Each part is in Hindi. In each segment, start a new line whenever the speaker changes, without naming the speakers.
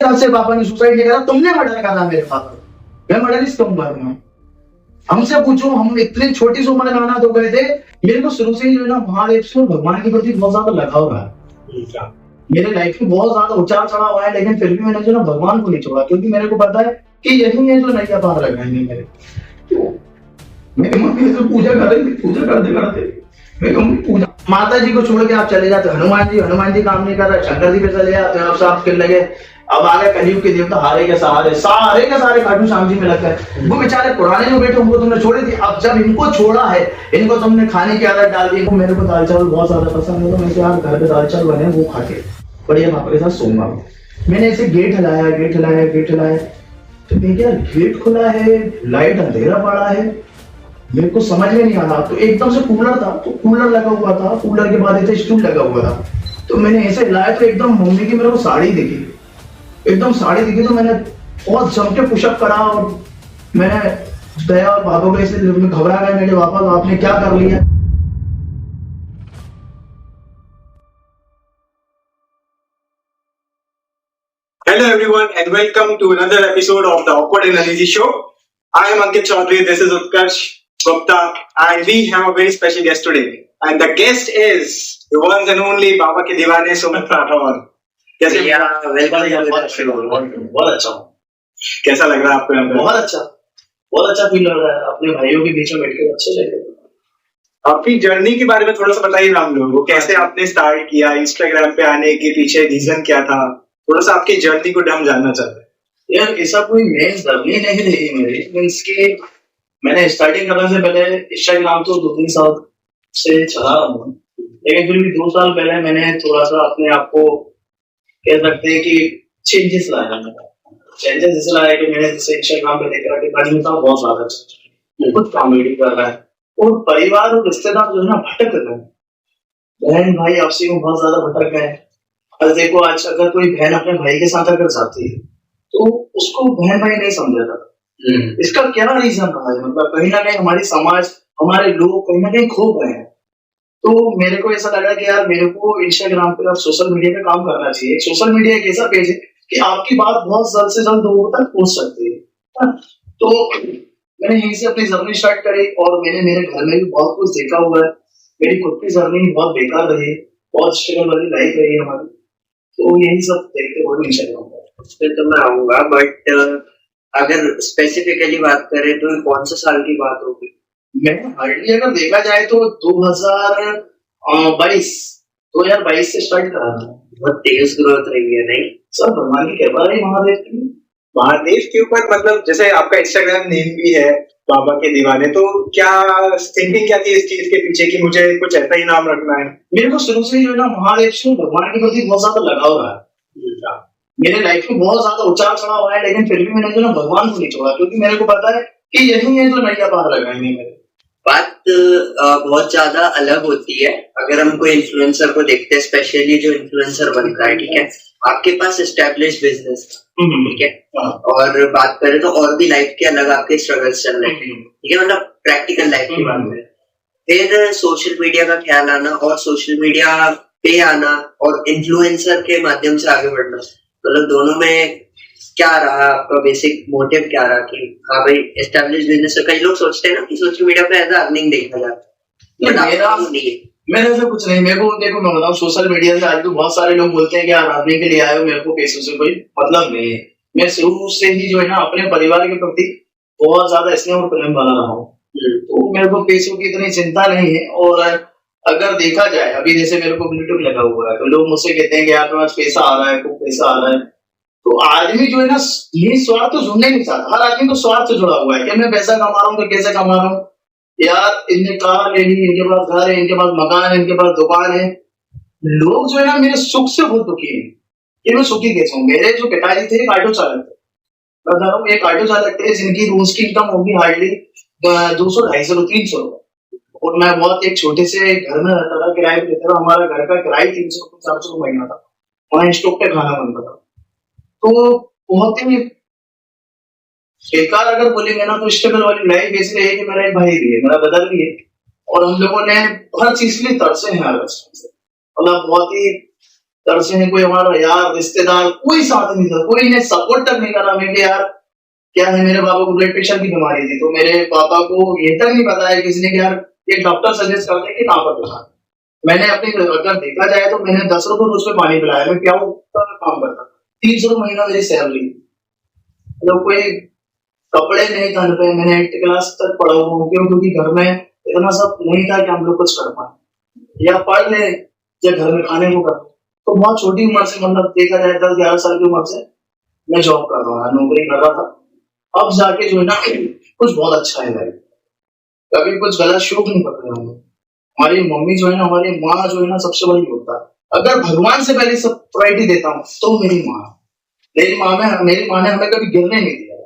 तरह से पापा ने सुसाइड नहीं करा, तुमने मर्डर करा मेरे पापा को, मैं मर्डरिस्ट कहूंगा। हमसे पूछो, हम इतनी छोटी सी उम्र में अनाथ हो गए थे। मेरे को शुरू से ही जो है ना महादेव से और भगवान के प्रति बहुत ज्यादा लगाव रहा। मेरे लाइफ में बहुत ज्यादा उतार चढ़ाव हुआ है, लेकिन फिर भी मैंने जो ना भगवान को नहीं छोड़ा, क्योंकि मेरे को पता है कि यही है जो नैया पार लगाएंगे मेरे। तो मेरी मम्मी से पूजा कर रही थी, पूजा करते करते मेरी मम्मी पूजा, माता जी को छोड़ के आप चले जाते, हनुमान जी काम नहीं कर रहे, शंकर जी पे चले जाते हैं, आप फिर लगे अब आगे कलयुग के देवता हारे के सारे खाटू श्याम जी में लग गए। वो बेचारे पुराने जो बेटे उनको तुमने छोड़े थे, अब जब इनको छोड़ा है, इनको तुमने खाने की आदत डाल दी। मेरे को दाल चावल बहुत ज्यादा पसंद है, तो मैं यार घर पे दाल चावल बने वो खा के बढ़िया पापा के साथ सोऊंगा। मैंने ऐसे गेट हिलाया, तो देखिए गेट खुला है, लाइट अंधेरा पड़ा है, मेरे को समझ में नहीं आ रहा। तो एकदम से कूलर था, तो कूलर लगा हुआ था, कूलर के बाद ऐसे स्टूल लगा हुआ था, तो मैंने ऐसे हिलाया तो एकदम मम्मी की मेरे को साड़ी दिखी, तो मैंने बहुत जम के पुशअप करा और मैंने गया और पापा को ऐसे घबरा गए मेरे पापा, तो आपने क्या कर लिया।
Hello everyone and welcome to another episode of the Awkward and Uneasy Show. I am Ankit Chaudhary, this is Utkarsh Gupta, and we have a very special guest today. And the guest is the one and only Baba ke Deewane Sumit Rathod. कैसे
बहुत अच्छा,
कैसा लग रहा है आपको यहाँ पे?
बहुत अच्छा फील हो रहा है, अपने भाइयों के बीच में बैठ के अच्छे लग रहा है।
आपकी जर्नी के बारे में थोड़ा सा बताइए ना हम लोगों को, कैसे आपने स्टार्ट किया, इंस्टाग्राम पे आने के पीछे रीजन क्या था, थोड़ा सा आपकी जर्नी को हम जानना चाहते हैं।
यार ऐसा कोई मेन जर्नी नहीं रही मेरी, मीन्स कि मैंने स्टार्टिंग करने से पहले इंस्टाग्राम तो 2-3 साल से चला रहा हूँ, लेकिन फिर भी 2 साल पहले मैंने थोड़ा सा अपने आप को कह सकते हैं कि चेंजेस लाया। चेंजेस इसलिए लाया कि मैंने जैसे इंस्टाग्राम पे देख रहा कि भाई का बहुत ज्यादा कुछ कॉमेडी कर रहा है और परिवार और रिश्तेदार जो है ना भटक रहे हैं, बहन भाई आपसी में बहुत ज्यादा भटक गए। और देखो आज अगर कोई बहन अपने भाई के साथ अगर जाती है तो उसको बहन भाई नहीं समझा था। इसका क्या रीजन रहा है, मतलब कहीं ना कहीं हमारी समाज, हमारे लोग कहीं ना कहीं खो गए हैं। तो मेरे को ऐसा लगा कि यार मेरे को इंस्टाग्राम पे और सोशल मीडिया पे काम करना चाहिए। सोशल मीडिया एक ऐसा पेज है कि आपकी बात बहुत जल्द से जल्द लोगों तक पहुंच सकती है। तो मैंने यहीं से अपनी जर्नी स्टार्ट करी और मैंने मेरे घर में भी बहुत कुछ देखा हुआ है। मेरी खुद की जर्नी बहुत बेकार रही, बहुत स्ट्रगल वाली लाइफ रही हमारी, तो यही सब देखते हुए इंस्टाग्राम
पे तो मैं आऊंगा, बट अगर स्पेसिफिकली बात करें तो कौन सा साल की बात होगी?
मैं हार्डली अगर देखा जाए तो 2022 से स्टार्ट करा था।
बहुत तेज ग्रोथ रही है, नहीं
सर? भगवान की कृपा रही
महादेव के ऊपर। मतलब जैसे आपका इंस्टाग्राम नेम भी है बाबा के दीवाने, तो क्या थिंकिंग क्या थी इस चीज के पीछे कि मुझे कुछ ऐसा ही नाम रखना है?
मेरे को शुरू से जो है ना महादेव से भगवान के प्रति बहुत ज्यादा लगाव रहा है। मेरे लाइफ में बहुत ज्यादा उतार चढ़ाव हुआ है, लेकिन फिर भी मैंने जो ना भगवान को नहीं छोड़ा, क्योंकि मेरे को पता है कि यही है जो नैया पार लगाएंगे मेरे।
बात बहुत ज्यादा अलग होती है अगर हम कोई इन्फ्लुएंसर को देखते हैं, स्पेशली जो इन्फ्लुएंसर बनता है, ठीक है, आपके पास एस्टेब्लिश बिजनेस, ठीक है, और बात करें तो और भी लाइफ के अलग आपके स्ट्रगल्स चल रहे हैं, ठीक है, मतलब प्रैक्टिकल लाइफ की बात करें, फिर सोशल मीडिया का ख्याल आना और सोशल मीडिया पे आना और इन्फ्लुएंसर के माध्यम से आगे बढ़ना, मतलब दोनों में क्या रहा आपका बेसिक मोटिव, क्या रहा कि हाँ भाई एस्टैब्लिश बिजनेस? कई लोग सोचते हैं ना कि सोशल मीडिया पे एज अर्निंग देखा जाता है,
मेरे से कुछ नहीं। मेरे को देखो मैं बताऊं, सोशल मीडिया से आज भी बहुत सारे लोग बोलते हैं कि यार अर्निंग के लिए आए हो, मेरे को पैसों से कोई मतलब नहीं है। मैं शुरू से ही जो है ना अपने परिवार के प्रति बहुत ज्यादा स्नेह और प्रेम बना रहा हूँ, तो मेरे को पैसों की इतनी चिंता नहीं है। और अगर देखा जाए अभी जैसे मेरे को ब्लूटूथ लगा हुआ है, तो लोग मुझसे कहते हैं कि यार तुम्हारे पास पैसा आ रहा है, खूब पैसा आ रहा है। तो आदमी जो है ना ये स्वार्थ तो सुनने नहीं चाहता। हर आदमी को स्वार्थ से जुड़ा हुआ है कि मैं पैसा कमा रहा हूँ तो कैसे कमा रहा हूँ, यार इनने कार ले ली, इनके पास घर है, इनके पास मकान है, इनके पास दुकान है। लोग जो है ना मेरे सुख से बहुत दुखी है कि मैं सुखी कैसे हूँ। मेरे जो पिताजी थे एक ऑटो चालक थे, बता रहा हूँ, एक ऑटो चालक थे जिनकी रोज की इनकम होगी हार्डली 200-250-300 रुपए, और मैं बहुत एक छोटे से घर में रहता था, किराए पे रहता था। हमारा घर का किराया 300-400 महीना था, वहाँ स्टोव पे खाना बनता था। तो बहुत ही बेकार अगर बोलेंगे ना तो स्टेबल वाली लाइफ ऐसी है कि मेरा एक भाई भी है, मेरा ब्रदर भी है, और हम लोगों ने हर चीज के लिए तरसे हैं, मतलब बहुत ही तरफ से नहीं, कोई हमारा यार रिश्तेदार कोई साथ नहीं था, कोई ने सपोर्ट तक नहीं करा मैं कि यार क्या है। मेरे पापा को ब्लड प्रेशर की बीमारी थी, तो मेरे पापा को ये तक नहीं बताया किसी ने कि यार एक डॉक्टर सजेस्ट करते हैं कि कहाँ पर दिखा। मैंने अपनी अगर देखा जाए तो मैंने 10 रुपए रोज पे पानी पिलाया, मैं क्या काम करता। 300 महीना मेरी सैलरी, मतलब कोई कपड़े नहीं तन पे। मैंने 8th क्लास तक पढ़ा हुआ हूँ, क्योंकि घर में इतना सब नहीं था कि हम लोग कुछ कर पाए, या पढ़ ले या घर में खाने को कर। तो बहुत छोटी उम्र से, मतलब देखा जाए 10-11 साल की उम्र से मैं जॉब कर रहा था, नौकरी कर रहा था। अब जाके जो है ना कुछ बहुत अच्छा है लाइफ, कभी कुछ गलत शौक नहीं पकड़े हमने। हमारी मम्मी जो है ना, हमारी माँ जो है ना, सबसे बड़ी होता है। अगर भगवान से पहले सब प्रायोरिटी देता हूँ तो मेरी माँ। मेरी माँ ने हमें कभी गिरने नहीं दिया।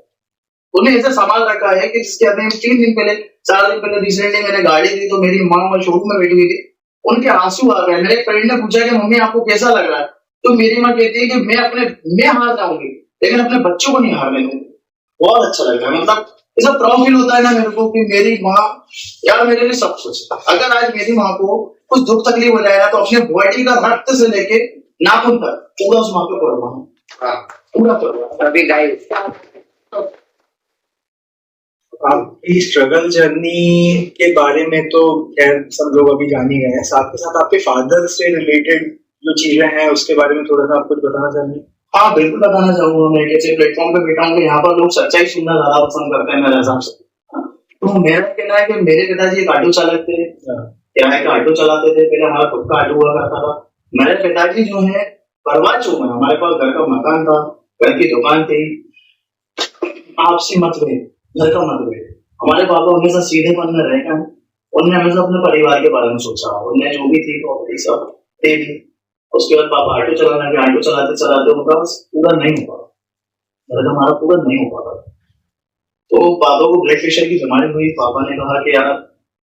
उन्हें ऐसा संभाल रखा है कि जिसके अपने 3 दिन पहले 4 दिन पहले रिसेंटली मैंने गाड़ी दी, तो मेरी माँ वहाँ शोरूम में बैठी हुई थी, उनके आंसू आ गए। मेरे फ्रेंड ने पूछा कि मम्मी आपको कैसा लग रहा है, तो मेरी माँ कहती है कि मैं हार जाऊंगी लेकिन अपने बच्चों को नहीं हारने दूंगी। बहुत अच्छा लग रहा है, मतलब ऐसा प्राउड फील होता है ना मेरे को कि मेरी माँ यार मेरे लिए सब कुछ है। अगर आज मेरी माँ को कुछ दुख तकलीफ हो जाएगा तो अपने बॉडी का रक्त से लेके नाखून तक पूरा उस माँ पे परवाह, पूरा परवाह।
अभी गाइस
आपकी स्ट्रगल जर्नी के बारे में तो खैर सब लोग अभी जान ही गए हैं, साथ के साथ आपके फादर से रिलेटेड जो चीजें हैं उसके बारे में थोड़ा सा आप कुछ बताना चाहेंगे?
हाँ बिल्कुल बताना चाहूंगा। मैं कैसे प्लेटफॉर्म पे बैठा हूँ कि यहाँ पर लोग सच्चाई सुनना ज्यादा पसंद करते हैं मेरे हिसाब से। तो मेरा कहना है कि मेरे पिताजी एक ऑटो चालक थे, किराए का ऑटो चलाते थे। पहले हमारा खुद का ऑटो हुआ करता था। मेरे पिताजी जो है परवाह चूक में, हमारे पास घर का मकान था, घर की दुकान थी, आपसी मतभेद, घर का मतभेद। हमारे पापा हमेशा सीधेपन में रहकर उनने हमेशा अपने परिवार के बारे में सोचा। उनने जो भी थी प्रॉपर्टी सब दे दी। उसके बाद पापा ऑटो चलाने लगे, ऑटो चलाते चलाते उनका पूरा नहीं हो पाता, घर का हमारा पूरा नहीं हो पाता। तो पापा को ब्लड प्रेशर की बीमारी हुई। पापा ने कहा कि यार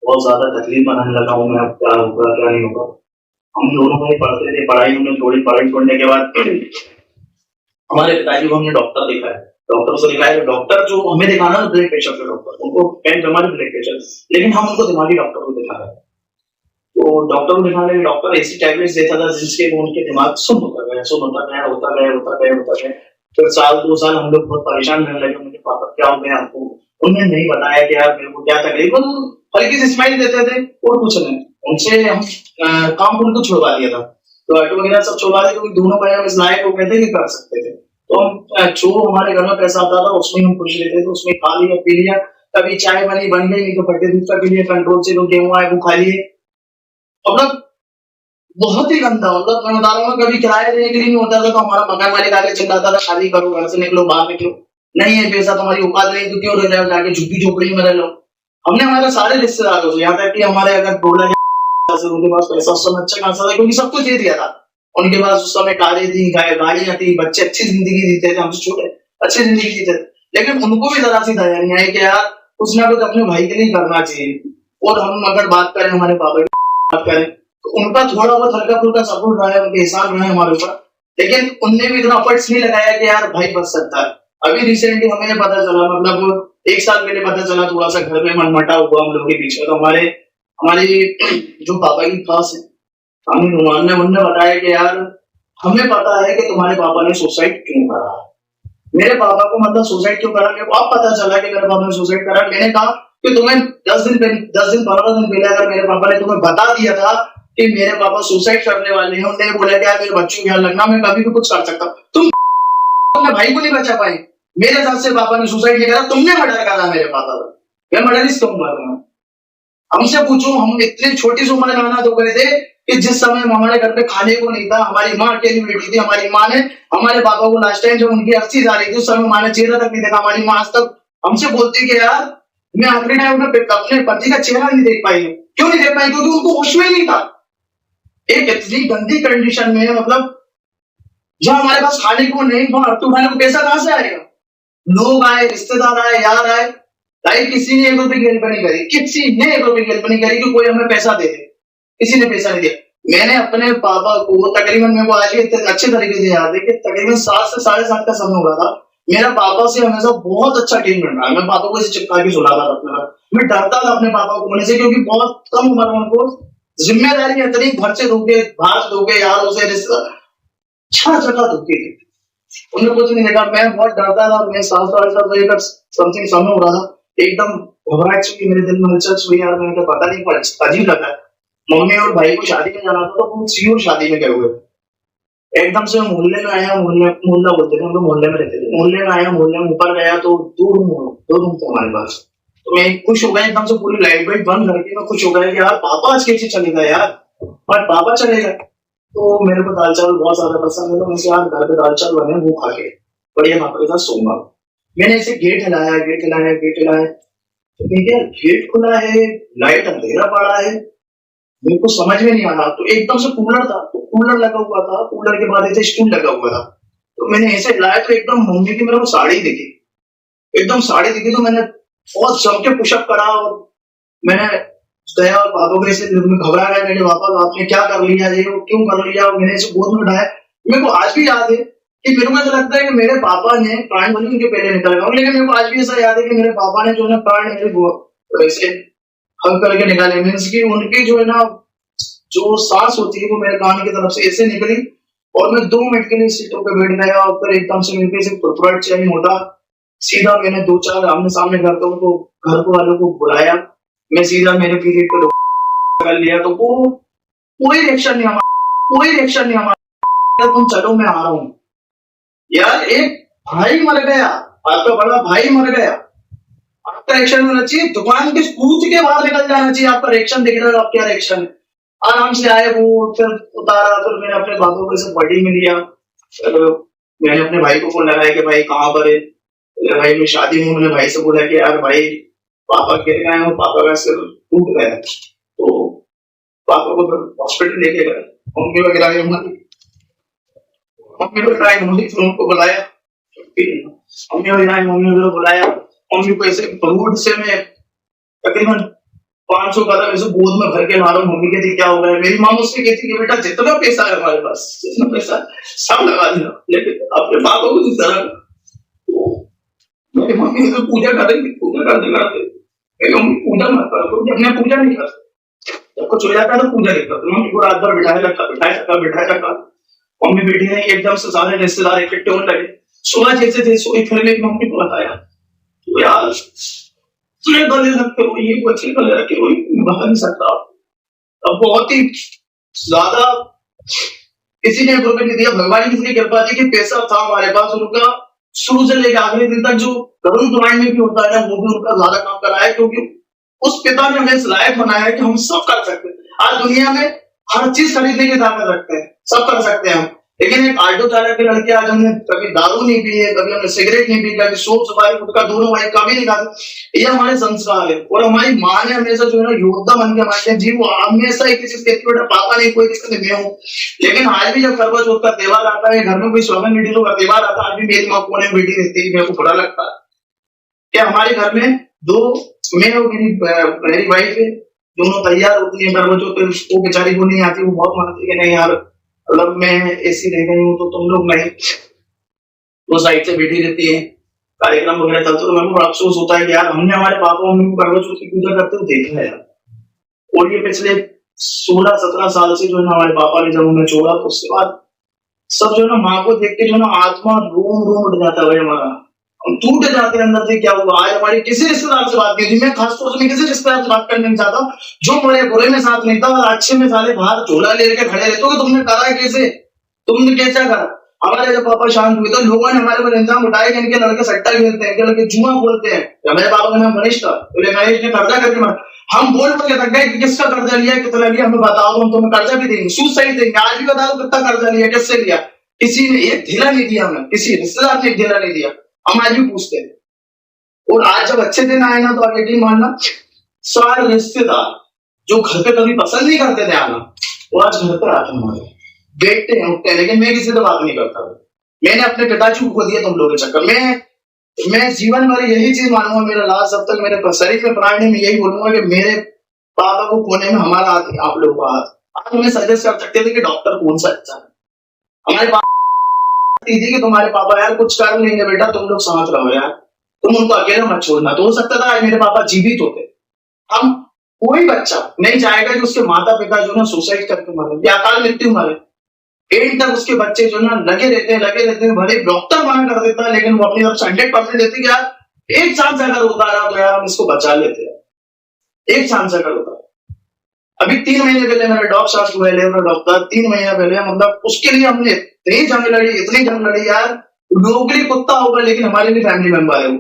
बहुत ज्यादा तकलीफ बनाने लगा हूँ मैं, अब क्या होगा क्या नहीं होगा। हम दोनों भाई पढ़ते थे, पढ़ाई हमने छोड़ी। पढ़ाई छोड़ने के बाद हमारे पिताजी को हमने डॉक्टर दिखाया। डॉक्टर से दिखाया, डॉक्टर जो हमें दिखाना था ब्लड प्रेशर के डॉक्टर, उनको पेन बीमारी ब्लड प्रेशर, लेकिन हम उनको दिमागी डॉक्टर को दिखा रहे थे। तो डॉक्टर को दिखाने के डॉक्टर ऐसी टैबलेट्स देता था जिसके उनके दिमाग सुन होता गया, सुन होता गया, होता गया, होता गया, होता गया। फिर 1-2 साल हम लोग बहुत परेशान रहने लगे। मुझे पापा क्या हो गया आपको? उन्होंने नहीं बताया कि यार मेरे को क्या तकलीफ है। हल्की सी स्माइल देते थे और कुछ नहीं। उनसे हम काम उनको छुड़वा दिया था, तो ऑटो वगैरह सब छुड़वा दिया, क्योंकि दोनों भाई हम इस लायक हो गए थे कि कर सकते थे। तो हम जो हमारे घर में पैसा आता था उसमें हम खुश रहते थे, उसमें खा लिया पी लिया। कभी चाय बनी बन गई, नहीं तो फटे दूध का पी लिया, कंट्रोल से जो गेहूं आए वो खा लिए। मतलब बहुत ही गंदा, मतलब मैं बता रहा हूँ, कभी किराया देने के लिए नहीं होता था तो हमारा मकान मालिक आके चिल्लाता था शादी करो, घर से निकलो, बाहर निकलो, नहीं है पैसा तुम्हारी औकात नहीं तो क्यों रह जाओ, जाके झुग्गी झोपड़ी में रह लो। हमने हमारे सारे रिश्तेदारों से, यहाँ तक कि हमारे अगर 2 लाख उनके पास पैसा उस समय अच्छा खासा था, क्योंकि सब कुछ दे दिया था उनके पास। उस समय कारें थी, गाड़ियां थी, बच्चे अच्छी जिंदगी जीते थे, हमसे छोटे अच्छी जिंदगी जीते थे। लेकिन उनको भी जरा सी दया नहीं आई कि यार कुछ ना कुछ अपने भाई के लिए करना चाहिए। और हम अगर बात करें हमारे पापा की बात करें तो उनका थोड़ा बहुत हल्का फुल्का सपोर्ट रहा है, उनके एहसान रहे हमारे ऊपर, लेकिन उनने भी इतना एफर्ट्स नहीं लगाया कि यार भाई बच सकता है। अभी रिसेंटली हमें पता चला, मतलब 1 साल पहले पता चला, थोड़ा सा घर में मनमुटा हुआ हम लोग के बीच में। तो हमारी जो पापा की खास है अमीन उमर ने, उनने बताया कि यार हमें पता है कि तुम्हारे पापा ने सुसाइड क्यों करा। मेरे पापा को मतलब सुसाइड क्यों करा, मेरे को अब पता चला कि मेरे पापा ने सुसाइड करा। मैंने कहा कि तुम्हें 10 दिन 15 दिन पहले अगर मेरे पापा ने तुम्हें बता दिया था कि मेरे पापा सुसाइड करने वाले हैं, उन्होंने बोला कि यार मेरे बच्चों का ख्याल रखना, मैं कभी भी कुछ कर सकता हूँ, तुम अपने भाई को नहीं बचा पाए। मेरे साथ से पापा ने सुसाइड नहीं करा, तुमने मर्डर करा मेरे पापा का। मैं मर्डरिस्ट कहूंगा। हमसे पूछो, हम इतनी छोटी सी उम्र में अनाथ हो गए थे कि जिस समय हमारे घर पे खाने को नहीं था, हमारी माँ अकेली बैठी थी। हमारी माँ ने हमारे पापा को लास्ट टाइम जब उनकी 80 जा रही थी उस समय माँ ने चेहरा तक नहीं देखा। हमारी माँ आज तक हमसे बोलती कि यार मैं आखिरी टाइम में अपने पति का चेहरा नहीं देख पाई। क्यों नहीं देख पाई? क्योंकि उनको होश में नहीं था। एक इतनी गंदी कंडीशन में, मतलब जहाँ हमारे पास खाने को नहीं, वहां तो खाने को पैसा कहां से आएगा? लोग आए, रिश्तेदार आए, यार आए, भाई किसी ने 1 रुपए की हेल्प नहीं करी, किसी ने 1 रुपए की हेल्प नहीं करी कि कोई हमें पैसा दे दे, किसी ने पैसा नहीं दिया। मैंने अपने पापा को तकरीबन, मेरे को आज भी अच्छे तरीके से याद है कि तकरीबन 7 से 7.5 का समय हुआ था। मेरा पापा से हमेशा बहुत अच्छा टीम बन रहा है। मैं पापा को इसे चिपका के सुलाता था अपने घर। मैं डरता था अपने पापा को बोलने से, क्योंकि बहुत कम उम्र में उनको जिम्मेदारी इतनी घर से दोगे, बाहर से दोगे, यारों से, रिश्तेदार, छह जगह दुखी थी, उन्हें कुछ नहीं देखा। मैं बहुत डरता था, मैं साल साल साल लेकर समथिंग समय हो रहा था, एकदम घबराहट सी मेरे दिल में हलचल हुई यार। मैंने कहा पता नहीं कुछ अजीब लगा है। मम्मी और भाई को शादी में जाना था, तो वो सीओ शादी में गए हुए थे। एकदम से मोहल्ले में आया, मोहल्ला बोलते थे हम लोग, मोहल्ले में रहते थे। मोहल्ले में आया, मोहल्ले में ऊपर गया तो दो रूम थे हमारे पास। तो मैं खुश हो गया एकदम से, पूरी लाइट वाइट बंद करके मैं खुश हो गया कि यार पापा आज कैसे चलेगा यार, और पापा चलेगा। तो मेरे को दाल चावल बहुत ज्यादा पसंद है, तो मैं यार घर पे दाल चावल बने वो खा के बढ़िया पापा के साथ सोऊंगा। मैंने ऐसे गेट हिलाया, गेट हिलाया, गेट हिलाया, तो देखिए गेट खुला है, लाइट अंधेरा पड़ा है, मेरे को समझ में नहीं आ रहा। तो एकदम से कूलर था, तो कूलर लगा हुआ था, कूलर के बाद ऐसे स्टूल लगा हुआ था। तो मैंने ऐसे हिलाया तो एकदम मम्मी की मेरे को साड़ी दिखी, एकदम साड़ी दिखी। तो मैंने बहुत जम के पुशअप करा और मैंने गया और पापा को ऐसे घबरा गया, मेरे पापा आपने क्या कर लिया, ये क्यों कर लिया। और मैंने ऐसे गोद में उठाया। मेरे को आज भी याद है कि मेरे को ऐसा लगता है कि मेरे पापा ने प्राण बनी उनके पहले निकल गया, लेकिन मेरे को आज भी ऐसा याद है कि मेरे पापा ने जो है प्राण मेरे ऐसे हग करके निकाले। मीन्स की उनकी जो है ना जो सांस होती है वो मेरे कान की तरफ से ऐसे निकली और मैं 2 मिनट के लिए सीटों पे बैठ गया और फिर एकदम से मेरे से फुटफुट चेंज होता। सीधा मैंने 2-4 आमने सामने घर को वालों को बुलाया। मैं सीधा मेरे पीरियड को कर लिया, तो वो कोई रिएक्शन नहीं हमारा, कोई रिएक्शन नहीं हमारा। तुम चलो मैं आ रहा हूँ यार। एक भाई मर गया, आपका बड़ा भाई मर गया, आपका रिएक्शन होना चाहिए दुकान के कूद के बाहर निकल जाना चाहिए। आपका रिएक्शन देख रहे हो आप, क्या रिएक्शन है। आराम से आए वो, फिर उतारा, फिर मैंने अपने बाबू को से बॉडी में लिया। मैंने अपने भाई को फोन लगाया कि भाई कहाँ पर है। भाई मैं शादी में, मैंने भाई से बोला कि यार भाई पापा गिर गए हैं, पापा का सिर टूट गया है। तो पापा को फिर हॉस्पिटल लेके गए, मम्मी वगैरह आई, मम्मी वगैरह आई, मम्मी फिर उनको बुलाया, मम्मी वगैरह बुलाया। मम्मी को ऐसे रोड से मैं तकरीबन 500 कदम ऐसे गोद में भर के मारो। मम्मी कहती क्या हो गया है। मेरी माँ मुझसे कहती कि बेटा जितना पैसा है हमारे पास, जितना पैसा सब लगा देना, लेकिन अपने पापा को जिस तरह। मेरी मम्मी ने तो पूजा कर रही थी, पूजा करते करते मेरी मम्मी पूजा मत करो, अपने पूजा नहीं करते, जब कुछ हो जाता है तो पूजा नहीं करते। मम्मी को रात भर बिठाया रखा। मम्मी बैठी रही, एकदम से सारे रिश्तेदार इकट्ठे होने लगे। सुबह जैसे थे सोई, फिर मेरी मम्मी को बताया तो यार तुझे गले रखे हो, ये वो अच्छे गले रखे हो, बता नहीं सकता। अब बहुत ही ज्यादा किसी ने इम्प्रूवमेंट नहीं दिया, भगवान की कृपा थी कि पैसा था हमारे पास। उनका शुरू से लेकर आखिरी दिन तक जो घरेलू दवाई में भी होता है ना, वो भी उनका ज्यादा काम करा है, क्योंकि उस पिता ने हमें इस लायक बनाया है कि हम सब कर सकते हैं। आज दुनिया में हर चीज खरीदने की ताकत रखते हैं, सब कर सकते हैं हम, लेकिन एक ऑटो चालक के लड़के आज हमने कभी दारू नहीं पी है, कभी हमने सिगरेट नहीं पी, कभी सोप सुपारी गुटखा दोनों भाई कभी नहीं खाते। ये हमारे संस्कार है। और हमारी माँ ने हमेशा जो है ना योद्धा बन के हमारे जी, वो हमेशा एक चीज कहती बेटा पापा नहीं, कोई दिक्कत नहीं, मैं हूँ। लेकिन आज भी जब करवा चौथ का त्योहार आता है, घर में कोई सोलह मीटिंगों का त्योहार आता है, आज भी मेरी माँ कोने में बैठी रहती है, मेरे को बुरा लगता है कि हमारे घर में दो, मैं और मेरी वाइफ है, दोनों तैयार होती है करवा चौथ पे। वो बेचारी को नहीं आती, वो बहुत मानती है नहीं यार, मतलब मैं ऐसी रह गई हूँ तो तुम लोग नहीं, वो साइड से बैठी रहती है, कार्यक्रम वगैरह चलते। तो मेरे को बड़ा अफसोस होता है कि यार हमने हमारे पापा मम्मी को करवा चौथ की पूजा करते हुए देखा है यार। और ये पिछले 16-17 साल से जो है ना हमारे पापा ने जब हमें छोड़ा, तो उसके बाद सब जो है ना माँ को देख के जो है ना आत्मा रोम रोम उठ जाता है हमारा, हम टूट जाते हैं अंदर से। क्या हुआ आज हमारी किसी रिश्तेदार से बात नहीं थी, मैं खासतौर से किसी रिश्तेदार से बात करने नहीं चाहता जो मेरे बुरे में साथ नहीं था और अच्छे में साले बाहर झोला लेकर खड़े रहते हो कि तुमने करा कैसे, तुमने कैसा करा। हमारे जब पापा शांत हुए तो लोगों ने हमारे ऊपर इंजाम उठाया कि इनके लड़के सट्टा खेलते हैं, इनके लड़के जुआ बोलते हैं। मेरे पापा का नाम मनीष था, बोले मनीष ने कर्जा करके मारा। हम बोल के थक गए कि किसका कर्जा लिया, कितना लिया, हमें बताओ तो हम तुम्हें कर्जा भी देंगे, सूद सही देंगे। आज भी बता दो कितना कर्जा लिया, किससे लिया। किसी ने एक ढीला नहीं दिया, हमें किसी रिश्तेदार ने एक ढीला नहीं दिया, हम आज भी पूछते हैं। और आज जब अच्छे दिन आए ना तो आप यकीन मानना, सारे रिश्तेदार जो घर पे कभी पसंद नहीं करते थे आना, वो आज घर पर आते हमारे, बैठते हैं, उठते हैं। लेकिन मैं किसी से बात नहीं करता, मैंने अपने पिताजी को खो दिया तुम लोगों के चक्कर में। मैं जीवन भर यही चीज मानूंगा, मेरा लास्ट जब तक मेरे शरीर में प्राण है, मैं यही बोलूंगा कि मेरे पापा को खोने में हमारा हाथ है, आप लोगों का हाथ। आप हमें सजेस्ट कर सकते थे कि डॉक्टर कौन सा अच्छा है। हमारे पापा थी कि तुम्हारे पापा यार कुछ कर लेंगे बेटा, तुम लोग साथ रहो यार, तुम उनको अकेला मत छोड़ना। तो हो सकता था आज मेरे पापा जीवित होते। हम कोई बच्चा नहीं चाहेगा कि उसके माता पिता जो ना सुसाइड करके मरे या अकाल मृत्यु मरे। एंड तक उसके बच्चे जो ना लगे रहते हैं, भले डॉक्टर मना कर देता है लेकिन वो अपनी तरफ से 100% देते कि यार एक चांस अगर होता रहा तो यार हम इसको बचा लेते हैं, एक चांस अगर होता। अभी 3 महीने पहले मेरा डॉग शार्ट हुआ है, डॉक्टर 3 महीने पहले, मतलब उसके लिए हमने इतनी जंग लड़ी यार, लोगों के लिए कुत्ता होगा लेकिन हमारे लिए फैमिली मेंबर है वो।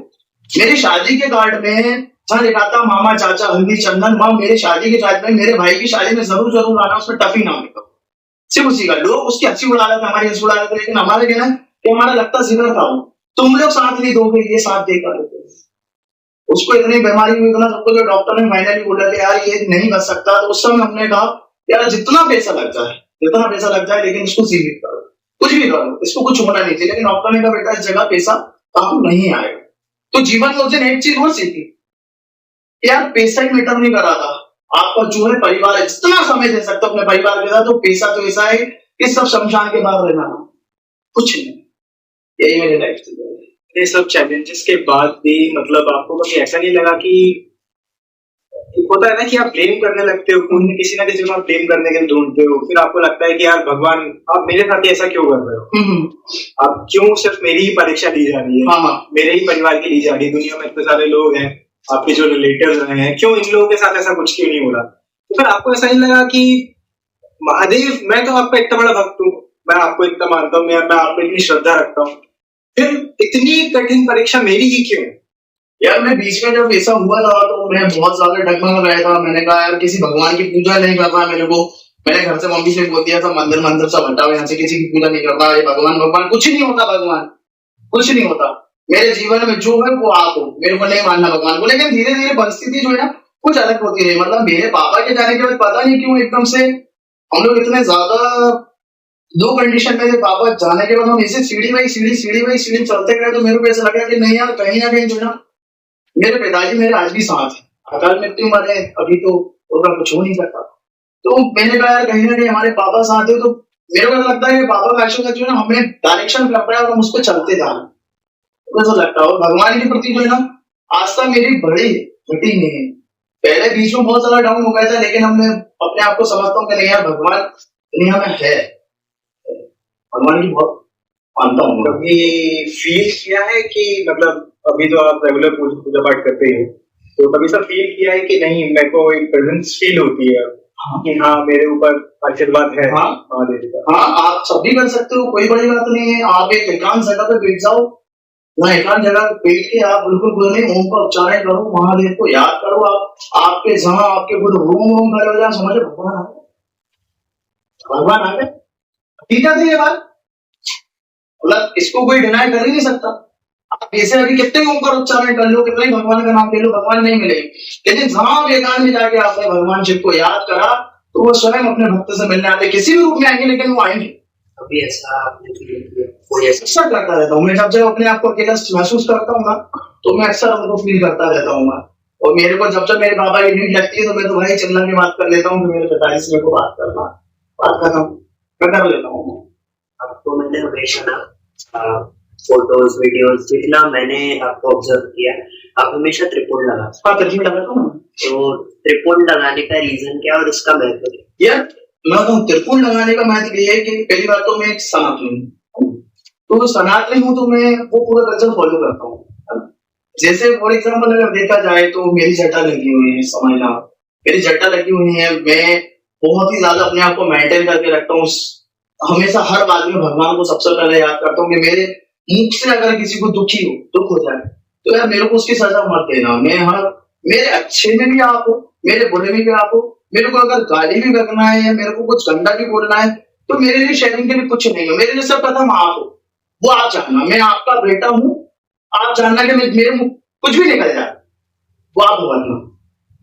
मेरी शादी के कार्ड में जहाँ लिखा था मामा चाचा हल्दी चंदन, वहां मेरी शादी के कार्ड में, मेरे भाई की शादी में जरूर आना, उसमें टफी नाम लिखा, सिर्फ उसी का। लोग उसकी हंसी उड़ा रहे थे, हमारी हंसी उड़ा रहे थे, लेकिन हमारे कहना कि हमारा लगता जिगर था वो, तुम लोग साथ नहीं दोगे, ये साथ देकर उसको इतनी बीमारी हुई ना सबको, जो डॉक्टर ने फाइनली बोला कि यार ये नहीं बच सकता, तो उस समय हमने कहा यार जितना पैसा लग जाए लेकिन इसको सीमित करो, कुछ भी करो, इसको कुछ होना नहीं चाहिए। लेकिन डॉक्टर ने कहा बेटा इस जगह पैसा काम नहीं आएगा। तो जीवन में उस दिन एक चीज और सीखी, यार पैसा ही मैटर नहीं कर रहा था, आपका जो है परिवार है, जितना समय दे सकते हो अपने परिवार के साथ, तो पैसा तो ऐसा है कि सब शमशान के बाद रहना, कुछ नहीं। यही मेरी लाइफ थी।
ये सब चैलेंजेस के बाद भी मतलब आपको कभी ऐसा नहीं लगा कि होता है ना कि आप ब्लेम करने लगते हो, किसी ना किसी को आप ब्लेम करने के लिए ढूंढते हो, फिर आपको लगता है कि यार भगवान आप मेरे साथ ही ऐसा क्यों कर रहे हो, आप क्यों सिर्फ मेरी ही परीक्षा ली जा रही है, मेरे ही परिवार की ली जा रही है, दुनिया में इतने सारे लोग हैं, आपके जो रिलेटिव्स हैं, क्यों इन लोगों के साथ ऐसा कुछ क्यों नहीं हो रहा। तो फिर आपको ऐसा नहीं लगा कि महादेव मैं तो आपका इतना बड़ा भक्त हूँ, मैं आपको इतना मानता हूँ, मैं आप पे इतनी श्रद्धा रखता हूँ, फिर इतनी कठिन परीक्षा मेरी ही क्यों।
यार मैं बीच में जब ऐसा हुआ था तो मैं बहुत ज्यादा डगमगा रहा था, मैंने कहा यार किसी भगवान की पूजा नहीं करना मेरे को, मैंने घर से मम्मी से बोल दिया था मंदिर सब हटाओ यहाँ से, किसी की पूजा नहीं करना, ये भगवान कुछ नहीं होता, भगवान कुछ नहीं होता, मेरे जीवन में जो है वो आप हो, मेरे को नहीं मानना भगवान को। लेकिन धीरे धीरे परिस्थिति जो है ना कुछ अलग होती रही, मतलब मेरे पापा के जाने के बाद पता नहीं क्यों एकदम से हम लोग इतने ज्यादा दो कंडीशन में थे, पापा जाने के बाद हम ऐसे सीढ़ी बाई सीढ़ी चलते गए, तो मेरे को ऐसा लगा कि नहीं यार कहीं ना कहीं जो है मेरे पिताजी मेरे आज भी साथ है, अकाल मृत्यु मरे अभी तो उनका कुछ हो नहीं सकता, तो मैंने कहा यार कहीं ना कहीं हमारे पापा साथ है, तो मेरे को ऐसा लगता है कि पापा का एक्शन जो है ना हमें डायरेक्शन करता है और हम उस पर चलते जा रहे हैं, ऐसा लगता है। और भगवान के प्रति जो है ना आस्था मेरी बड़ी घटी नहीं है, पहले बीच में बहुत ज्यादा डाउन हो गया था, लेकिन हमने अपने आप को समझता हूँ कि नहीं यार भगवान दुनिया में है, भगवान की बहुत मानता हूँ।
कभी फील किया है कि मतलब अभी तो आप रेगुलर पूजा पाठ करते हैं, तो कभी सब फील किया है कि नहीं मेरे को एक प्रेजेंस फील होती है कि हाँ मेरे ऊपर आशीर्वाद है महादेव का।
हाँ आप सब भी कर सकते हो, कोई बड़ी बात नहीं है, आप एक एकांत जगह पे बैठ जाओ, वहाँ एकांत जगह बैठ के आप बिल्कुल बोले ओम का उच्चारण करो, महादेव को याद करो, आपके जहाँ आपके खुद ओम करो, जहाँ समझो भगवान आ गए, ठीक है। ये बात मतलब इसको कोई डिनाई कर ही नहीं सकता, आप ऐसे अभी कितने ओम का उच्चारण कर लो, कितने भगवान का नाम ले लो, भगवान नहीं मिलेगी, लेकिन जहां आप एकांत में जाके आपने भगवान शिव को याद करा तो वो स्वयं अपने भक्त से मिलने आते, किसी भी रूप में आएंगे लेकिन वो आएंगे।
अभी ऐसा आपने फील किया? कोई ऐसा
करता रहता हूँ मैं, जब अपने आप को अकेला महसूस करता हूँ ना तो मैं अक्सर उनको फील करता रहता हूँ मैं, और मेरे को जब मेरे बाबा की नींद लगती है तो मैं तो भाई चिल्ला के बात कर लेता हूँ कि मेरे पिताजी से मेरे को बात करता हूँ, मैं कर लेता हूँ।
आपको मैंने हमेशा ना फोटोज वीडियोस जितना मैंने आपको ऑब्जर्व किया, आप हमेशा त्रिपुर लगाते
हैं। त्रिपुर लगाता हूँ,
तो त्रिपुर लगाने का रीजन क्या और उसका महत्व क्या?
यार मैं बताऊँ त्रिपुर लगाने का महत्व ये है कि पहली बात तो मैं एक सनातनी हूँ, तो सनातनी हूँ तो मैं वो पूरा कल्चर फॉलो करता हूँ। जैसे फॉर एग्जाम्पल अगर देखा जाए तो मेरी जटा लगी हुई है, समझना मेरी जटा लगी हुई है, मैं बहुत ही ज्यादा अपने आप को मेंटेन करके रखता हूँ, हमेशा हर बात में भगवान को सबसे पहले याद करता हूँ कि मेरे मुख से अगर किसी को दुख हो जाए तो यार मेरे को उसकी सजा मत देना, मैं मेरे अच्छे में भी आप हो, मेरे बुरे में भी आप हो, मेरे को अगर गाली भी करना है या मेरे को कुछ गंदा भी बोलना है तो मेरे लिए शेयरिंग के लिए कुछ नहीं है, मेरे लिए सब प्रथम आप हो, वो आप जानना, मैं आपका बेटा हूँ, आप जानना कि मेरे मुख कुछ भी निकल जाए वो आप भुगतना,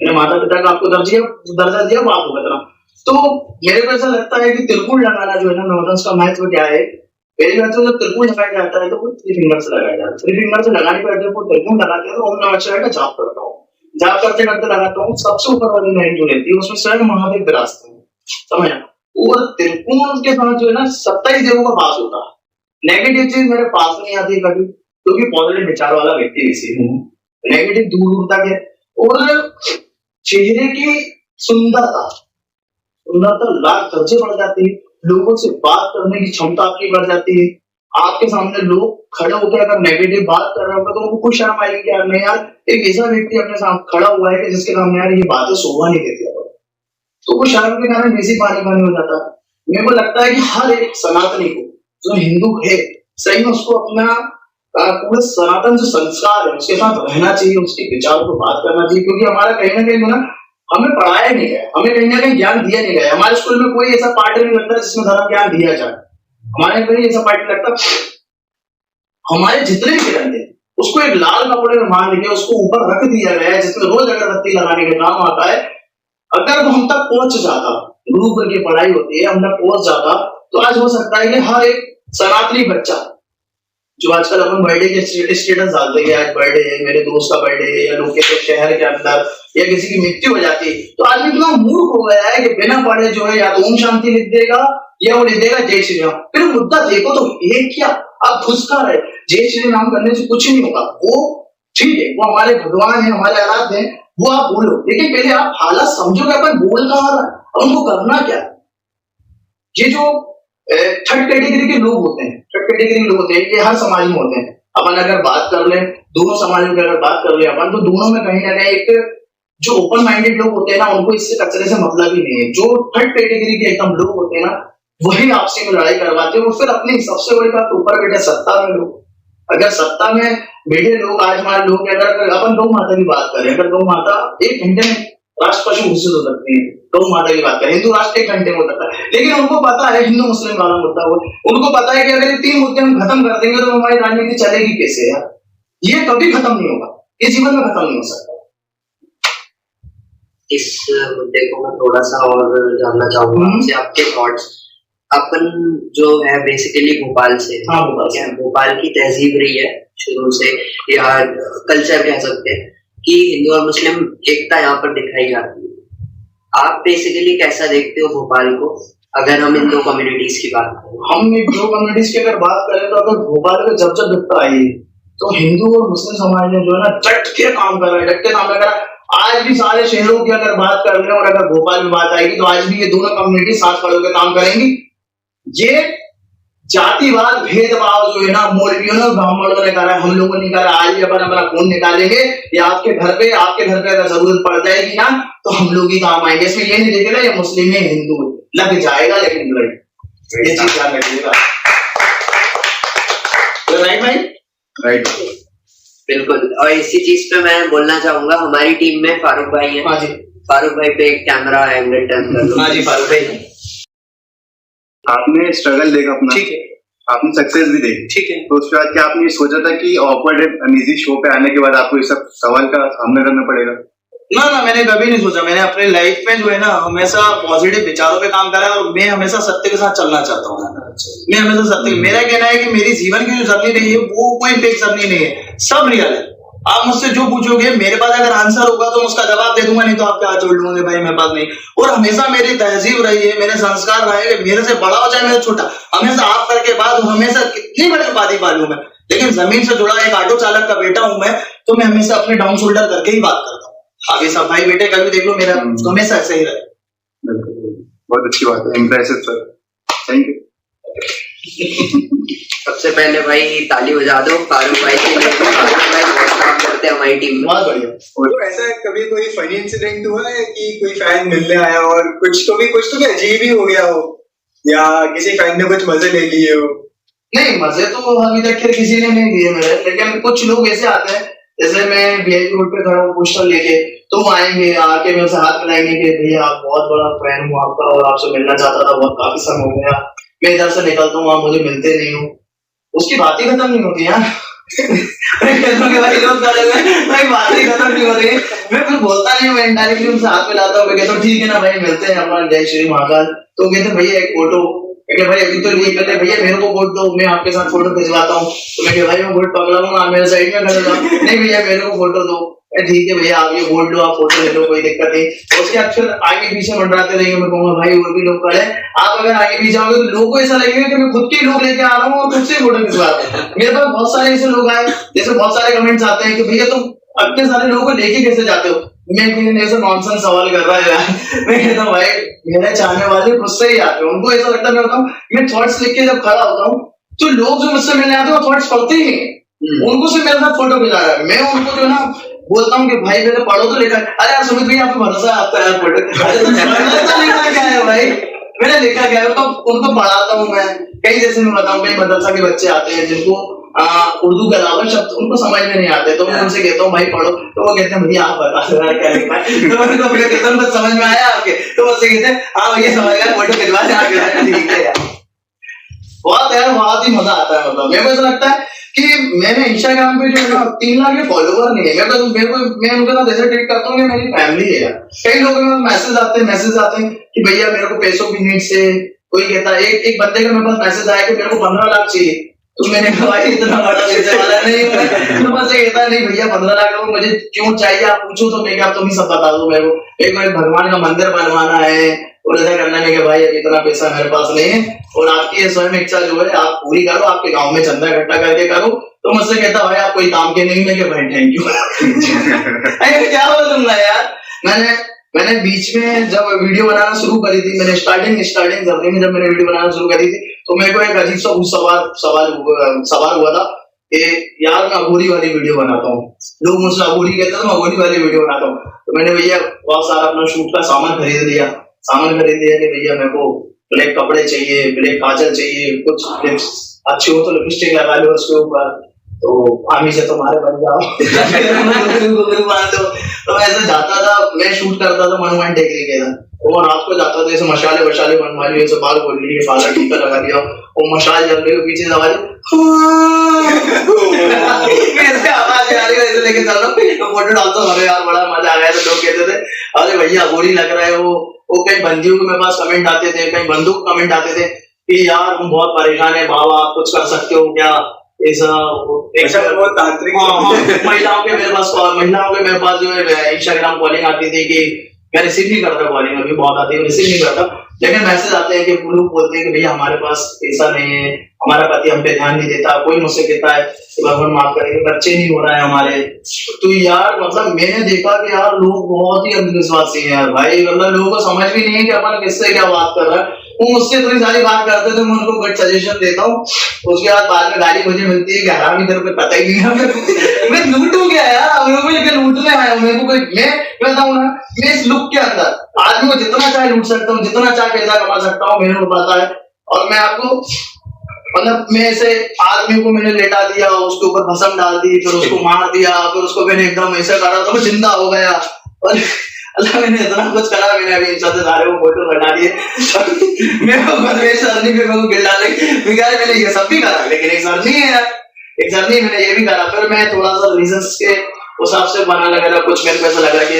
मेरे माता पिता का आपको दर्जा दिया वो आप भुगतना। तो मेरे को ऐसा लगता है कि त्रिपुर लगाना जो है ना उसका महत्व क्या है, पहली बात तो जब त्रिपुर लगाया जाता है तो वो 3 फिंगर से लगाया जाता है, 3 फिंगर से लगाने के बाद जब वो त्रिपुर लगाते हैं तो ओम नमः शिवाय का जाप करता हूँ, जाप करते करते लगाता हूँ, सबसे ऊपर वाली लाइन जो रहती है उसमें स्वयं महादेव विराजते हैं, समझना। और त्रिपुर के साथ जो है ना 27 देवों का पास होता है, नेगेटिव चीज मेरे पास नहीं आती कभी, क्योंकि पॉजिटिव विचार वाला व्यक्ति वैसे हूँ, नेगेटिव दूर दूर तक है। और चेहरे की सुंदरता लाख दर्जे बढ़ जाती है लोगों से बात करने की क्षमता आपकी बढ़ जाती है। आपके सामने लोग खड़े होकर अगर नेगेटिव बात कर रहे होंगे तो उनको कुछ शर्म आएगी कि यार नहीं यार, एक ऐसा व्यक्ति अपने सामने खड़ा हुआ है कि जिसके सामने यार ये बातें शोभा नहीं देती, तो वो शर्म के कारण वैसे पानी पानी हो जाता है। मेरे को लगता है कि हर एक सनातनी को जो हिंदू है सही में उसको अपना पूरे सनातन जो संस्कार है उसके साथ रहना चाहिए, उसके विचारों को बात करना चाहिए, क्योंकि हमारा कहीं ना कहीं ना हमें पढ़ाया नहीं गया, हमें कहीं ना कहीं ज्ञान दिया नहीं गया। हमारे स्कूल में कोई ऐसा पार्ट नहीं लगता जिसमें धर्म ज्ञान दिया जाए, हमारे कोई ऐसा पार्ट लगता। हमारे जितने भी ग्रंथ थे उसको एक लाल कपड़े में बांध के उसको ऊपर रख दिया गया है, जिसमें रोज अगरबत्ती लगाने का काम आता है। अगर वो हम तक पहुंच जाता, गुरुकुल की पढ़ाई होती है, हम तक पहुंच जाता, तो आज हो सकता है कि हर एक सनातनी बच्चा जो आजकल अपन बर्थडे के स्टेटस डालते हैं, आज बर्थडे है, मेरे दोस्त का बर्थडे है, या लोग के शहर के अंदर या किसी की मृत्यु हो जाती है, तो आदमी इतना मूर्ख हो गया है कि बिना पढ़े जो है या तो ओम शांति लिख देगा या वो लिख देगा जय श्री राम। फिर मुद्दा देखो तो ये क्या, आप घुसखा रहे, जय श्री राम करने से कुछ नहीं होगा। वो ठीक है, वो हमारे भगवान है, हमारे आराध्य है, वो आप बोलो, लेकिन पहले आप हालत समझो कि अपन बोल कहाँ रहा है, उनको करना क्या। ये जो थर्ड कैटेगरी के लोग होते हैं, थर्ड कैटेगरी लोग होते हैं, ये हर समाज में होते हैं। अपन अगर बात कर ले दोनों समाजों की, अगर बात कर ले अपन, तो दोनों में कहीं ना कहीं एक जो ओपन माइंडेड लोग होते हैं ना, उनको इससे कचरे से मतलब ही नहीं है। जो थर्ड कैटेगरी के एकदम लोग होते हैं ना, वही आपसी में लड़ाई करवाते हैं, और फिर अपनी सबसे बड़ी बात ऊपर बैठे सत्ता में लोग। अगर सत्ता में बैठे लोग, आज मान लो कि अगर अपन गौ माता की बात करें, अगर गौ माता 1 घंटे में राष्ट्र पशु घोषित हो सकती है, गौ माता की बात करें, हिंदू राष्ट्र 1 घंटे में हो सकता है, लेकिन उनको पता है हिंदू मुस्लिम वाला मुद्दा हो, उनको पता है कि अगर ये 3 मुद्दे हम खत्म कर देंगे तो हमारी राजनीति चलेगी कैसे यार, ये कभी खत्म नहीं होगा, ये जीवन में खत्म नहीं हो सकता।
इस मुद्दे को मैं थोड़ा सा और जानना चाहूंगा आपसे, आपके थॉट्स। अपन जो है बेसिकली भोपाल से,
हाँ,
भोपाल की तहजीब रही है शुरू से, या कल्चर कह सकते हैं कि हिंदू और मुस्लिम एकता यहाँ पर दिखाई जाती है। आप बेसिकली कैसा देखते हो भोपाल को, अगर हम इन 2 कम्युनिटीज की बात करें?
हम इन 2 कम्युनिटीज की अगर बात करें तो अगर भोपाल में जब विपत्ता आई तो हिंदू और मुस्लिम समाज ने जो है ना डट के काम कर रहा है, डट के काम कर रहा है। आज भी सारे शहरों की अगर बात कर रहे हैं और अगर भोपाल में बात आएगी तो आज भी ये दोनों कम्युनिटी साथ खड़े होकर काम करेंगी। ये जातिवाद भेदभाव जो है ना मौलवियों ने ब्राह्मणों ने करा है, हम लोगों ने करा। आज भी अपन अपना खून निकालेंगे या आपके घर पे अगर जरूरत पड़ जाएगी ना तो हम लोग ही काम आएंगे। इसमें ये नहीं देखेगा ये मुस्लिम है हिंदू लग जाएगा, लेकिन ब्लड ये चीज ध्यान रखिएगा। राइट भाई,
राइट,
बिल्कुल। और इसी चीज पे मैं बोलना चाहूंगा, हमारी टीम में फारूक भाई है।
हाँ जी,
फारूक भाई पे एक कैमरा एंगल टर्न कर दो।
हाँ जी फारूक भाई,
आपने स्ट्रगल देखा अपना,
ठीक है,
आपने सक्सेस भी देखी,
ठीक है,
तो उसके बाद क्या आपने सोचा था कि ऑकवर्ड अनईजी शो पे आने के बाद आपको ये सब सवाल का सामना करना पड़ेगा?
ना ना, मैंने कभी नहीं सोचा। मैंने अपने लाइफ में जो है ना हमेशा पॉजिटिव विचारों पे काम करा है और मैं हमेशा सत्य के साथ चलना चाहता हूँ। मैं हमेशा सत्य, मेरा कहना है कि मेरी जीवन की जो जर्नी रही है वो कोई फेक जर्नी नहीं है, सब रियल है। आप मुझसे जो पूछोगे मेरे पास अगर आंसर होगा तो उसका जवाब दे दूंगा, नहीं तो आपके हाथ जोड़ लूंगा भाई मेरे पास नहीं। और हमेशा मेरी तहजीब रही है, मेरे संस्कार रहे कि मेरे से बड़ा हो चाहे मेरे छोटा, हमेशा आप करके बाद हमेशा कितनी बड़ी उपाधि पालू मैं, लेकिन जमीन से जुड़ा एक ऑटो चालक का बेटा हूं मैं, तो मैं हमेशा अपने डाउन शोल्डर करके ही बात करता हूँ। आगे सब भाई बेटे कभी देख लो, मेरा हमेशा ऐसे ही रहे।
बहुत अच्छी बात है, इम्प्रेसिव सर, थैंक यू।
सबसे पहले भाई ताली बजा दो फारूक भाई के लिए। फारूक भाई बहुत काम करते हैं हमारी टीम में।
बहुत बढ़िया।
तो ऐसा कभी कोई फनी इंसिडेंट हुआ है कि कोई फैन मिलने आया और कुछ तो भी अजीब ही हो गया हो, या किसी फैन ने कुछ मजे ले लिए हो?
नहीं, मजे तो अभी तक खैर किसी ने नहीं दिए मेरे, लेकिन कुछ लोग ऐसे आते हैं, जैसे मैं VIP रोड पे खड़ा हूँ पोस्टर लेके, तो वो आएंगे आके मेरे से हाथ मिलाएंगे कि भैया आप बहुत बड़ा फैन हूँ आपका और आपसे मिलना चाहता था, बहुत काफी समय हो गया, मैं इधर से निकलता हूँ आप मुझे मिलते नहीं हो। उसकी बात ही खत्म नहीं होती यार। भाई बात ही खत्म नहीं हो रही। मैं फिर बोलता नहीं, मैं इंडायरेक्टली उनसे हाथ मिलाता हूँ, मैं कहता हूँ ठीक है ना भाई मिलते हैं अपना, जय श्री महाकाल। तो कहते भैया एक फोटो, भाई अभी तो नहीं कहते भैया मेरे को वोट दो, मैं आपके साथ फोटो भिजवाता हूँ। तो मैं भाई मैं वोट पकड़ा हूँ, आप मेरे साइड में खड़े हो। नहीं भैया मेरे को फोटो दो। ठीक है भैया आप ये वोट लो, आप फोटो ले लो, कोई दिक्कत नहीं। उसके अक्सर आगे पीछे मंडराते रहेंगे, मैं कहूँगा भाई और भी लोग खड़े, आप अगर आगे पीछे आओगे तो लोगों को ऐसा लगेगा कि मैं खुद के लोग लेके आ रहा हूँ और खुद से फोटो खिंचवा रहा हूँ। मेरे पास बहुत सारे ऐसे लोग आए, जैसे बहुत सारे कमेंट्स आते हैं कि भैया तुम अपने सारे लोगों को लेके कैसे जाते हो। मैं किसी ऐसा नॉनसेंस सवाल कर रहा है यार। मैं कहता हूँ भाई मेरे चाहने वाले खुद से ही आते हैं, उनको ऐसा लगता है मैं बताऊँ मैं थॉट्स लिख के जब खड़ा होता हूँ तो लोग जो मुझसे मिलने आते हैं वो थॉट्स पढ़ते ही नहीं, उनको सिर्फ मेरे साथ फोटो खिंचा रहा है। मैं उनको जो ना बोलता हूँ कि भाई पहले पढ़ो तो लिखा, अरे यार सुमित भाई आपको भरोसा है आपका यार फोटो, अरे तो लिखा क्या है भाई, मैंने लिखा क्या है तो उनको पढ़ाता हूँ मैं। कई जैसे मैं बताऊँ कई मदरसा के बच्चे आते हैं जिनको उर्दू के अलावा शब्द उनको समझ में नहीं आते, तो मैं उनसे कहता हूँ भाई पढ़ो, तो वो कहते हैं भैया आप बता दो यार क्या लिखा है, तो मैं उनको कहता हूँ समझ में आया आपके, तो मुझसे कहते हैं हाँ भैया समझ गया, फोटो खिंचवा दें ठीक है यार। बहुत ही मजा आता है। मतलब मेरे को ऐसा लगता है कि मैंने इंस्टाग्राम पे जो है ना 3 लाख के फॉलोवर नहीं है, मैं उनके साथ ऐसे ट्रीट करता हूँ कि मेरी फैमिली है यार। कई लोगों के मैसेज आते हैं कि भैया मेरे को पैसों की नीड से, कोई कहता है एक बंदे का मेरे पास मैसेज आया कि मेरे को 15 लाख चाहिए, तो मैंने कहा भाई इतना बड़ा पैसे वाला नहीं हूँ, तो मुझसे कहता नहीं भैया 15 लाख रुपए मुझे क्यों चाहिए आप पूछो तो मैं क्या तुम ही सब बता दो मेरे को, एक बार भगवान का मंदिर बनवाना है और ऐसा करना है कि भाई अभी इतना पैसा मेरे पास नहीं है और आपकी ये स्वयं इच्छा जो है आप पूरी करो, आपके गांव में चंदा इकट्ठा करके करो, तो मुझसे कहता भाई आप कोई काम के नहीं, मैं भाई थैंक यू। क्या बोलूंगा यार। मैंने बीच में जब वीडियो बनाना शुरू करी थी, मैंने स्टार्टिंग जर्नी में जब मैंने वीडियो बनाना शुरू करी थी तो मेरे को एक अजीब सा सवाल हुआ था कि यार मैं अघोरी वाली वीडियो बनाता हूँ, लोग मुझसे अघोरी कहते हैं तो मैं अघोरी वाली वीडियो बनाता हूँ। तो मैंने भैया बहुत सारा अपना शूट का सामान खरीद लिया कि भैया मेरे को ब्लैक कपड़े चाहिए, ब्लैक काजल चाहिए, कुछ लिप्स अच्छी हो तो लिपस्टिक लगा लो उसके ऊपर, तो आमी से तुम्हारे बन जाओ बांध दो। तो मैं ऐसे जाता था, मैं शूट करता था मनुमेंट टेकरी के साथ, वो रात को जाता था ऐसे मशाले वशाले बनवा लिए, ऐसे बाल खोल लिए, काला टीका लगा लिया, वो मशाल जल रही हो पीछे से आवाज कैसे आवाज आ रही है, ऐसे लेके चल रहा हूँ तो फोटो डालता हूँ, अरे यार बड़ा मजा आ गया। तो लोग कहते थे अरे भैया गोरी लग रहा है वो कई बंदियों के मेरे पास कमेंट आते थे, कई बंदूक कमेंट आते थे कि यार तुम बहुत परेशान है बाबा, आप कुछ कर सकते हो क्या, ऐसा बहुत तांत्रिक। महिलाओं के मेरे पास जो है इंस्टाग्राम कॉलिंग आती थी कि मैं रिसीव नहीं करता, कॉलिंग अभी बहुत आती है रिसीव नहीं करता, लेकिन मैसेज आते हैं कि लोग बोलते हैं कि भैया हमारे पास पैसा नहीं है, हमारा पति हम पे ध्यान नहीं देता, कोई मुझसे कहता है कि भगवान माफ करेंगे बच्चे नहीं हो रहा है हमारे। तो यार मतलब मैंने देखा कि यार लोग बहुत ही अंधविश्वासी हैं यार भाई, मतलब लोगों को समझ भी नहीं है कि अपन किससे क्या बात कर रहा है। वो मुझसे इतनी सारी बात करते थे, मैं उनको गुड सजेशन देता हूँ, उसके बाद में गाली मुझे मिलती है कि हरामी तेरे को पता ही नहीं है। मैं लूटू क्या यार, मुझे लूटने आया हूँ, मेरे को कोई मैं बताऊँ ना, मैं इस लुक के अंदर आदमी को जितना चाहे लूट सकता हूँ, जितना चाहे पैसा कमा सकता हूँ, मेरे को पता है। और मैं आपको मतलब मैं ऐसे आदमी को मैंने लेटा दिया, उसके ऊपर भस्म डाल दी, फिर उसको मार दिया, फिर उसको मैंने एकदम ऐसे करा तो वो जिंदा हो गया। और अल्लाह मैंने इतना कुछ करा, मैंने अभी इंस्टा से सारे वो फोटो हटा दिए। मेरे को सरनी पे मेरे को गिर डाले, मैंने ये सब भी करा, लेकिन एक सरनी है यार, एक सरनी मैंने ये भी करा। फिर मैं थोड़ा सा रीजंस के हिसाब से बनाने लगा, कुछ मेरे को ऐसा लगा कि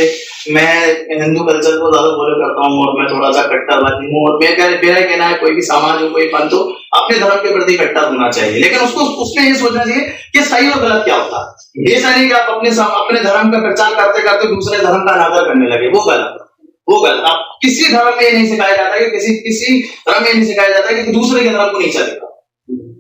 मैं हिंदू कल्चर को ज्यादा फॉलो करता हूँ और मैं थोड़ा सा कट्टरवादी हूँ, और मेरा कहना है कोई भी समाज हो, कोई पंथ हो, अपने धर्म के प्रति कट्टर होना चाहिए, लेकिन उसको उसमें ये सोचना चाहिए कि सही और गलत क्या होता है। ये नहीं कि आप अपने धर्म का प्रचार करते करते दूसरे धर्म का अनादर करने लगे, वो गलत। आप किसी धर्म में ये नहीं सिखाया जाता कि किसी धर्म में नहीं सिखाया जाता कि दूसरे के धर्म को नहीं चलेगा।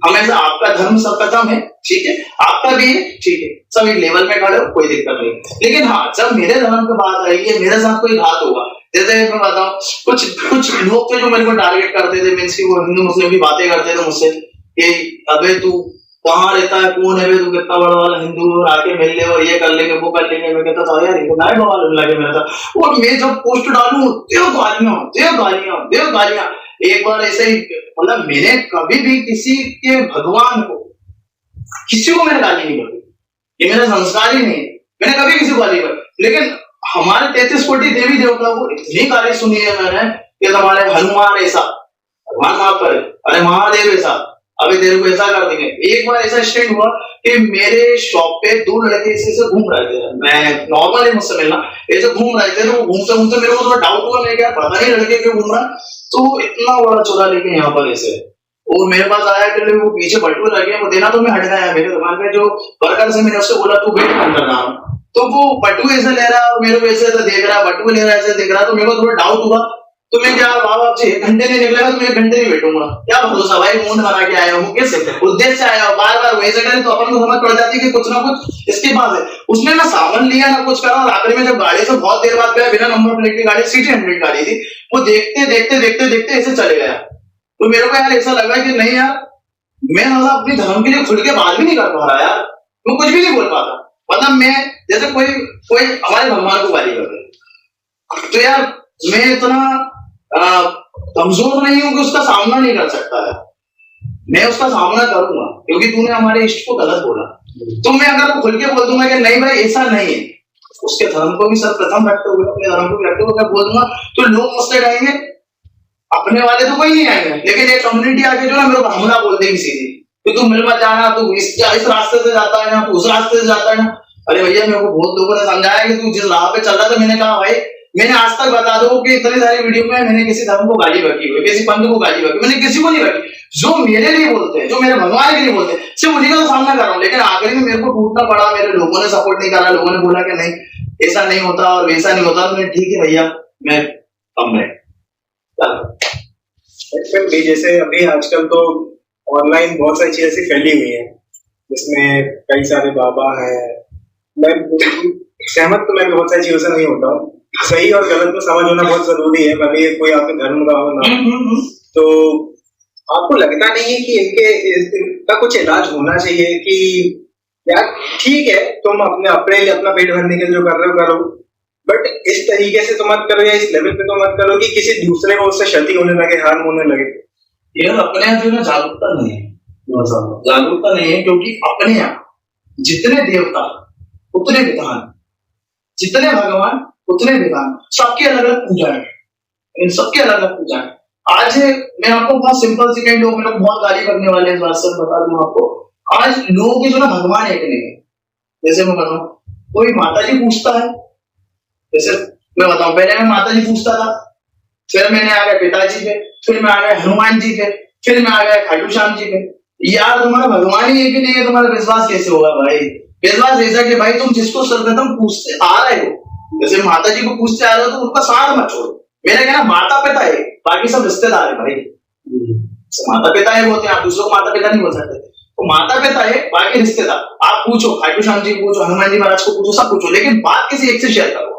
हमेशा आपका धर्म सबका धर्म है, ठीक है, आपका भी है, ठीक है, सब एक लेवल में खड़े हो, कोई दिक्कत नहीं। लेकिन हाँ, जब मेरे धर्म की बात आएगी, मेरे साथ कोई घात होगा, जैसे मैं बताऊं, कुछ लोग थे जो मेरे को टारगेट करते थे, मींस की वो हिंदू मुस्लिम की बातें करते थे मुझसे कि अबे तू कहाँ रहता है, कौन है, तू कितना बड़ा वाला हिंदू, और आके मिल ले और ये कर लेंगे वो कर लेंगे। मैं कहता था यार ये तो नाइट बवाल लगे मेरा था, और मैं जब पोस्ट डालूं देव गालियां। एक बार ऐसे ही मतलब मैंने कभी भी किसी के भगवान को मैंने गाली नहीं करी, ये मेरा संस्कार ही नहीं है, मैंने कभी किसी को गाली कर, लेकिन हमारे 33 कोटि देवी देवता को इतनी गाली सुनी है मैंने कि हमारे हनुमान ऐसा, भगवान माफ करे, अरे महादेव ऐसा, अभी तेरे को ऐसा कर देंगे। एक बार ऐसा स्टेट हुआ कि मेरे शॉप पे 2 लड़के ऐसे घूम रहे थे, मैं नॉर्मली मुझसे मिलना, ऐसे घूम रहे थे, तो घूमते घूमते मेरे को थोड़ा डाउट हुआ, मैं क्या पता नहीं लड़के क्यों घूम रहा, तो इतना बड़ा चोरा लेके यहाँ पर ऐसे, और मेरे पास आया कि वो पीछे बटुए लगे, वो देना तो मैं हट गया, मेरे दुकान पे जो वर्कर से मैंने उससे बोला तू वेट अंदर जा, तो वो बटुए ऐसे ले रहा और मेरे को ऐसे देख रहा, बटुए ले रहा ऐसे देख रहा, तो मेरे को थोड़ा डाउट हुआ तुम्हें क्या माँ बाप से 1 घंटे नहीं निकलेगा तो मैं 1 घंटे नहीं बैठूंगा, क्या भरोसा भाई, मूड बना के आया हूँ, किस उद्देश्य से आया हूँ, बार बार वही से करें तो अपन को समझ पड़ जाती है कि कुछ ना कुछ इसके पास है। उसने ना सामान लिया ना कुछ करा, और आखिरी में जब गाड़ी से बहुत देर बाद गया, बिना नंबर प्लेट की गाड़ी, सिटी 100 गाड़ी थी, वो देखते देखते देखते देखते ऐसे चले गया। तो मेरे को यार ऐसा लगा कि नहीं यार, मैं ना अपनी धर्म के लिए खुल के बात भी नहीं कर पा रहा यार, मैं कुछ भी नहीं बोल पाता। मतलब मैं जैसे कोई हमारे भगवान को गाली कर रहे, तो यार मैं इतना कमजोर नहीं हूं कि उसका सामना नहीं कर सकता है, मैं उसका सामना करूंगा, क्योंकि तूने हमारे इष्ट को गलत बोला। तो मैं अगर खुल के बोल दूंगा कि नहीं भाई ऐसा नहीं है, उसके धर्म को भी सर्वप्रथम रखते हुए, अपने धर्म को भी रखते हुए मैं बोल दूंगा, तो लोग मुझसे कहेंगे, अपने वाले तो कोई नहीं आएंगे, लेकिन एक कम्युनिटी आके जो ना मेरे को हमला बोल देगी सीधी कि तू मिल मत जाना, तू इस रास्ते से जाता है ना, तू उस रास्ते से जाता है ना। अरे भैया मेरे को बहुत लोगों ने समझाया कि तू जिस राह पे चल रहा था, मैंने कहा भाई मैंने आज तक बता दो कि इतनी सारी वीडियो में मैंने किसी धर्म को गाली बकी हुई, किसी पंथ को गाली बकी, मैंने किसी को नहीं बकी। जो मेरे लिए बोलते हैं, जो मेरे भगवान के लिए बोलते हैं, सिर्फ उन्हीं का तो सामना कर रहा हूँ। लेकिन आखिरी में मेरे को टूटना पड़ा, मेरे लोगों ने सपोर्ट नहीं करा, लोगों ने बोला कि नहीं ऐसा नहीं होता और वैसा नहीं होता, तो मैं ठीक है भैया मैं कम रहे।
जैसे अभी आजकल तो ऑनलाइन बहुत सारी चीजें ऐसी फैली हुई है जिसमें कई सारे बाबा हैं, मैं सहमत तो मैं बहुत सारी चीजों से नहीं होता हूँ, सही और गलत में समझ होना बहुत जरूरी है, भले कोई आपके धर्म का हो ना। तो आपको लगता नहीं है कि इनका कुछ इलाज होना चाहिए कि यार ठीक है तुम अपने लिए अपना पेट भरने के लिए जो कर रहे हो करो, बट इस तरीके से तो मत करो, या इस लेवल पे तो मत करो कि किसी दूसरे को उससे क्षति होने लगे, हार्म होने लगे।
यार अपने यहाँ जो ना जागरूकता नहीं है, जागरूकता नहीं है, क्योंकि अपने यहाँ जितने देवता उतने विधान, जितने भगवान उतने विधान, सबके अलग अलग पूजा है, इन सबके अलग अलग पूजा है। आज मैं आपको बहुत सिंपल सी कई लोग मेरे बहुत गाली करने वाले हैं, इस बात से बता दूं आपको, आज लोगों के जो ना भगवान एक नहीं है। जैसे मैं बताऊं, कोई माता जी पूछता है, जैसे मैं बताऊं पहले मैं माता जी पूछता था, फिर मैंने आ गया पिताजी पे, फिर मैं आ गया हनुमान जी पे, फिर मैं आ गया खाटू श्याम जी पे। यार तुम्हारा भगवान ही एक ही नहीं है, तुम्हारा विश्वास कैसे होगा भाई? विश्वास ऐसा कि भाई तुम जिसको सर्वप्रथम पूछते आ रहे हो, जैसे माता जी को पूछते आ रहे हो, तो उनका साथ मत छोड़ो। मेरा कहना माता पिता है, बाकी सब रिश्तेदार है भाई। माता पिता है बोलते हैं, आप दूसरों को माता पिता नहीं बोल सकते, तो माता पिता है बाकी रिश्तेदार। आप पूछो, खाटू श्याम जी पूछो, हनुमान जी महाराज को पूछो, सब पूछो, लेकिन बात किसी एक से शेयर करो।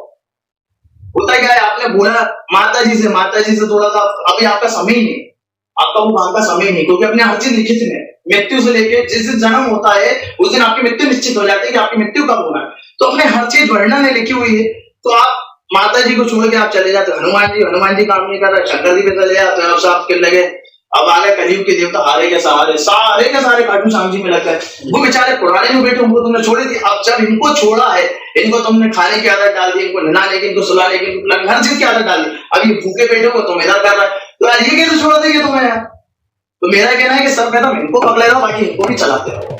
होता क्या है, आपने बोला माता जी से थोड़ा सा अभी आपका समय ही नहीं, आपका वो वहां का समय नहीं, क्योंकि अपने हर चीज लिखित में, मृत्यु से लेके जिस दिन जन्म होता है उस दिन आपकी मृत्यु निश्चित हो जाती है कि आपकी मृत्यु कब होना है, तो अपने हर चीज वर्णन लिखी हुई है। तो आप माता जी को छोड़ के आप चले जाते, हनुमान जी काम नहीं कर रहे, शंकर जी पे चले जाते हैं, आप कहने लगे अब आ गए कलयुग के देवता, हारे के सारे खाटू श्याम जी में लगता है। वो बेचारे पुराने जो बेटे उनको तुमने छोड़ी थी, अब जब इनको छोड़ा है, इनको तुमने खाने की आदत डाल दी, इनको नहलाने की, इनको सुलाने की, इनको हर चीज की आदत डाल दी, अब ये भूखे बेटे को तुम इधर कर रहा है, तो यार ये कैसे छोड़ा देंगे तुम्हें यार? तो मेरा कहना है कि सर्वप्रथम इनको पकड़े रहो, बाकी इनको भी चलाते रहो।